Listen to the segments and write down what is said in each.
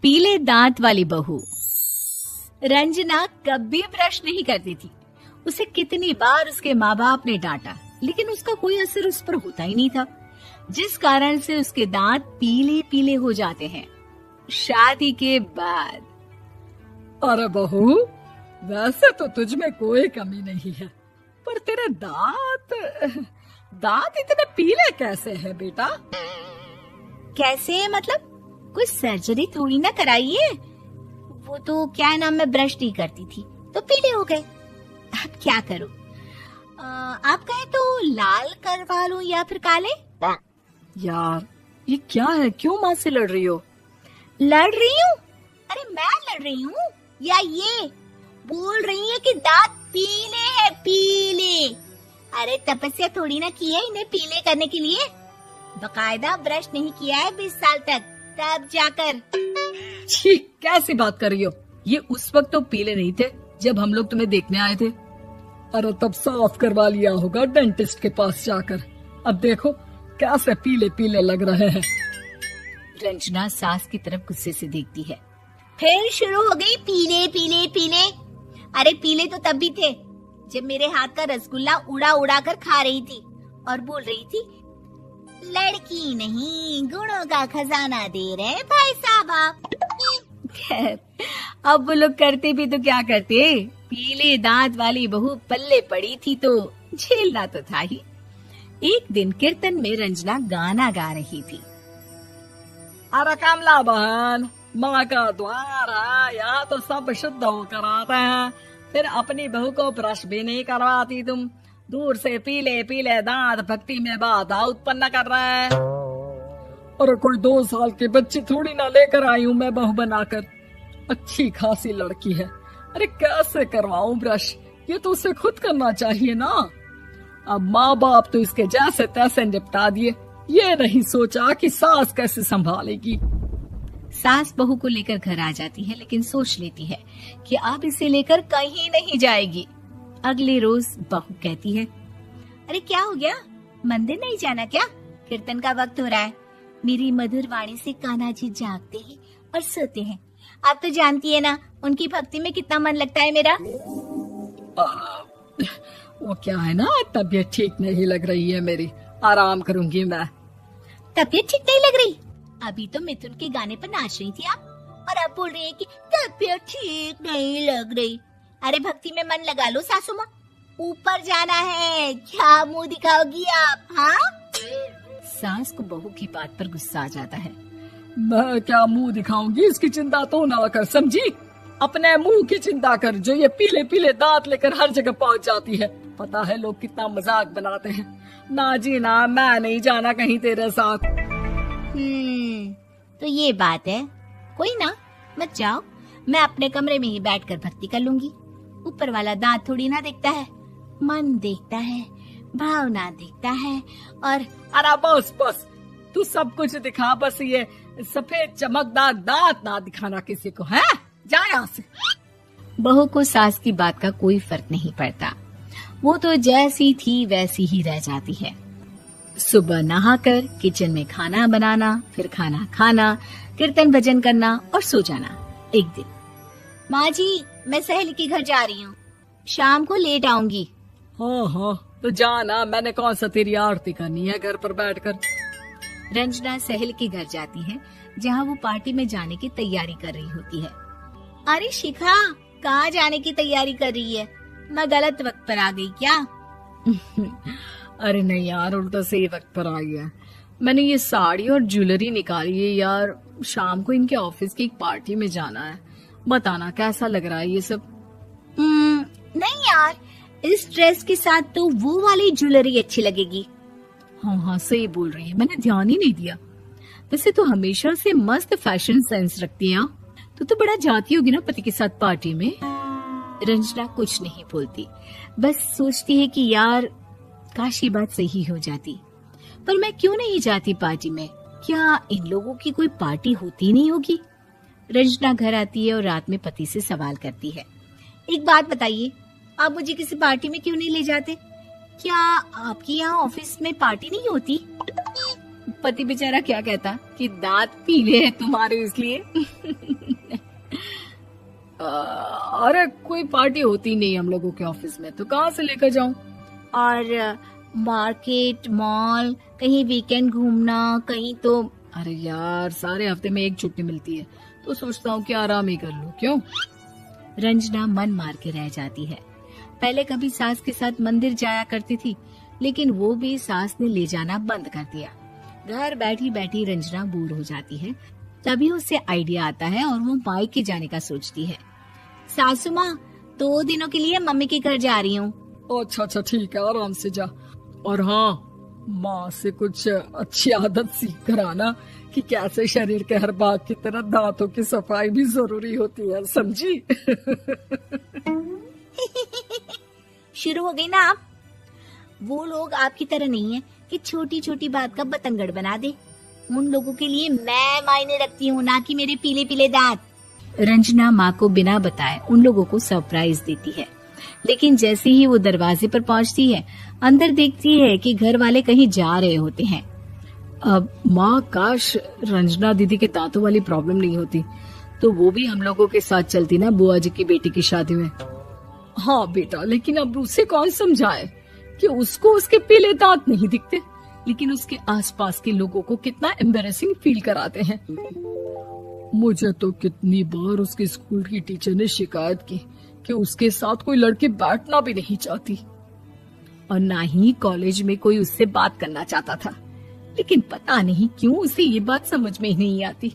पीले दांत वाली बहू। रंजना कभी ब्रश नहीं करती थी। उसे कितनी बार उसके माँ बाप ने डांटा, लेकिन उसका कोई असर उस पर होता ही नहीं था, जिस कारण से उसके दांत पीले पीले हो जाते हैं। शादी के बाद। अरे बहू, वैसे तो तुझ में कोई कमी नहीं है, पर तेरे दांत इतने पीले कैसे हैं बेटा? कैसे मतलब? कोई सर्जरी थोड़ी ना कराई है। वो तो क्या नाम, मैं ब्रश नहीं करती थी तो पीले हो गए। अब क्या करूं? आप कहें तो लाल करवा लूं या फिर काले? यार ये क्या है, क्यों माँ से लड़ रही हो? लड़ रही हूँ? अरे मैं लड़ रही हूँ या ये बोल रही है कि दांत पीले हैं, पीले। अरे तपस्या थोड़ी ना की है इन्हें पीले करने के लिए। बकायदा ब्रश नहीं किया है 20 साल तक, तब जाकर। छी, कैसी बात कर रही हो? ये उस वक्त तो पीले नहीं थे जब हम लोग तुम्हें देखने आए थे। अरे तब साफ करवा लिया होगा डेंटिस्ट के पास जाकर। अब देखो कैसे पीले पीले लग रहे हैं। रंजना सास की तरफ गुस्से से देखती है। फिर शुरू हो गई पीले पीले पीले। अरे पीले तो तब भी थे जब मेरे हाथ का रसगुल्ला उड़ा उड़ा कर खा रही थी और बोल रही थी, लड़की नहीं गुणों का खजाना दे रहे भाई साहब आप। खैर, अब वो लोग करते भी तो क्या करते, पीले दांत वाली बहू पल्ले पड़ी थी तो झेलना तो था ही। एक दिन कीर्तन में रंजना गाना गा रही थी। अरे कमला बहन, माँ का द्वार है, यहाँ तो सब शुद्ध होकर आते हैं, फिर अपनी बहू को ब्रश भी नहीं करवाती तुम। दूर से पीले पीले दांत भक्ति में बाधा उत्पन्न कर रहे हैं। अरे कोई 2 साल के बच्ची थोड़ी ना लेकर आई हूँ मैं बहू बनाकर। अच्छी खासी लड़की है, अरे कैसे करवाऊं ब्रश? ये तो उसे खुद करना चाहिए ना। अब माँ बाप तो इसके जैसे तैसे निपटा दिए, ये नहीं सोचा कि सास कैसे संभालेगी। सास बहू को लेकर घर आ जाती है, लेकिन सोच लेती है कि अब इसे लेकर कहीं नहीं जाएगी। अगले रोज बहू कहती है, अरे क्या हो गया, मंदिर नहीं जाना क्या? कीर्तन का वक्त हो रहा है। मेरी मधुर वाणी से कान्हा जी जागते हैं और सोते हैं। आप तो जानती है ना उनकी भक्ति में कितना मन लगता है मेरा। वो क्या है ना, तबीयत ठीक नहीं लग रही है मेरी, आराम करूंगी मैं। तबीयत ठीक नहीं लग रही? अभी तो मिथुन के गाने पर नाच रही थी आप, और अब बोल रही है कि तबीयत ठीक नहीं लग रही। अरे भक्ति में मन लगा लो सासू माँ, ऊपर जाना है, क्या मुंह दिखाओगी आप? हाँ? सास को बहू की बात पर गुस्सा आ जाता है। मैं क्या मुंह दिखाऊंगी, इसकी चिंता तो ना कर, समझी? अपने मुंह की चिंता कर, जो ये पीले पीले दांत लेकर हर जगह पहुंच जाती है। पता है लोग कितना मजाक बनाते हैं। ना जी ना, मैं नहीं जाना कहीं तेरे साथ। तो ये बात है। कोई ना, मत जाओ, मैं अपने कमरे में ही बैठकर भक्ति कर लूंगी। ऊपर वाला दांत थोड़ी ना देखता है, मन देखता है, भावना देखता है। और अरे बस बस, तू सब कुछ दिखा, बस ये सफेद चमकदार दांत ना दिखाना किसी को, है? जा यहाँ से। बहू को सास की बात का कोई फर्क नहीं पड़ता, वो तो जैसी थी वैसी ही रह जाती है। सुबह नहाकर किचन में खाना बनाना, फिर खाना खाना, कीर्तन भजन करना और सो जाना। एक दिन, माँ जी मैं सहेली के घर जा रही हूँ, शाम को लेट आऊंगी। हाँ हाँ तो जाना, मैंने कौन सा तेरी आरती करनी है घर पर बैठकर। रंजना सहेली के घर जाती है, जहाँ वो पार्टी में जाने की तैयारी कर रही होती है। अरे शिखा, कहाँ जाने की तैयारी कर रही है? मैं गलत वक्त पर आ गई क्या? अरे नहीं यार, उल्टा सही वक्त पर आई है। मैंने ये साड़ी और ज्वेलरी निकाली है यार, शाम को इनके ऑफिस की एक पार्टी में जाना है। बताना कैसा लग रहा है ये सब? नहीं यार, इस ड्रेस के साथ तो वो वाली ज्वेलरी अच्छी लगेगी। हाँ हाँ सही बोल रही है, मैंने ध्यान ही नहीं दिया। वैसे तो हमेशा से मस्त फैशन सेंस रखती है। तो बड़ा जाती होगी ना पति के साथ पार्टी में। रंजना कुछ नहीं बोलती, बस सोचती है कि यार काश ये बात सही हो जाती, पर मैं क्यों नहीं जाती पार्टी में? क्या इन लोगों की कोई पार्टी होती नहीं होगी? रंजना घर आती है और रात में पति से सवाल करती है, एक बात बताइए, आप मुझे किसी पार्टी में क्यों नहीं ले जाते? क्या आपके यहाँ ऑफिस में पार्टी नहीं होती? पति बेचारा क्या कहता कि दांत पीले हैं तुम्हारे इसलिए। अरे कोई पार्टी होती नहीं हम लोगों के ऑफिस में, तो कहाँ से लेकर जाऊं? और मार्केट, मॉल, कहीं वीकेंड घूमना, कहीं तो। अरे यार सारे हफ्ते में एक छुट्टी मिलती है, तो सोचता हूँ कि आराम ही कर लूं। क्यों? रंजना मन मार के रह जाती है। पहले कभी सास के साथ मंदिर जाया करती थी, लेकिन वो भी सास ने ले जाना बंद कर दिया। घर बैठी बैठी रंजना बोर हो जाती है। तभी उसे आइडिया आता है और वो मायके जाने का सोचती है। सासू माँ, 2 दिनों के लिए मम्मी के घर जा रही हूँ। अच्छा ठीक है, आराम से जा। और हाँ, माँ से कुछ अच्छी आदत सीख कर आना कि कैसे शरीर के हर भाग की तरह दांतों की सफाई भी जरूरी होती है, समझी? शुरू हो गई ना आप। वो लोग आपकी तरह नहीं है कि छोटी छोटी बात का बतंगड़ बना दे। उन लोगों के लिए मैं मायने रखती हूँ, ना कि मेरे पीले पीले दांत। रंजना माँ को बिना बताए उन लोगों को सरप्राइज देती है, लेकिन जैसे ही वो दरवाजे पर पहुँचती है, अंदर देखती है कि घर वाले कहीं जा रहे होते हैं। अब माँ, काश रंजना दीदी के दांतों वाली प्रॉब्लम नहीं होती, तो वो भी हम लोगों के साथ चलती ना बुआ जी की बेटी की शादी में। हाँ बेटा, लेकिन अब उसे कौन समझाए कि उसको उसके पीले दांत नहीं दिखते, लेकिन उसके आसपास के लोगों को कितना एम्बैरेसिंग फील कराते हैं। मुझे तो कितनी बार उसके स्कूल की टीचर ने शिकायत की कि उसके साथ कोई लड़की बैठना भी नहीं चाहती, और ना ही कॉलेज में कोई उससे बात करना चाहता था। लेकिन पता नहीं क्यों उसे ये बात समझ में ही नहीं आती।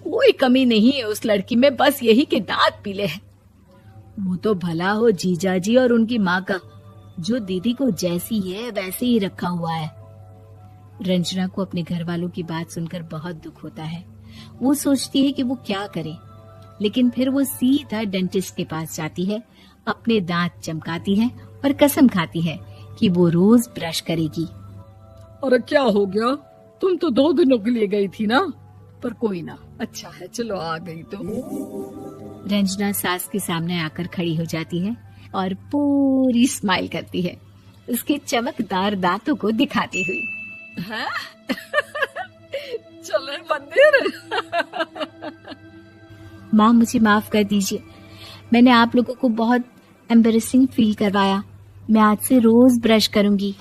कोई कमी नहीं है उस लड़की में, बस यही कि दांत पीले हैं। वो तो भला हो जीजाजी और उनकी माँ का, जो दीदी को जैसी है वैसे ही रखा हुआ है। रंजना को अपने घर वालों की बात सुनकर बहुत दुख होता है। वो सोचती है कि वो क्या करे, लेकिन फिर वो सीधा डेंटिस्ट के पास जाती है, अपने दांत चमकाती है और कसम खाती है कि वो रोज ब्रश करेगी। अरे क्या हो गया? तुम तो 2 दिनों के लिए गई थी ना, पर कोई ना, अच्छा है, चलो आ गई तो। रंजना सास के सामने आकर खड़ी हो जाती है और पूरी स्माइल करती है, उसके चमकदार दांतों को दिखाती हुई। चले मंदिर। माँ, मुझे माफ कर दीजिए, मैंने आप लोगों को बहुत एम्बैरेसिंग फील करवाया। मैं आज से रोज ब्रश करूंगी।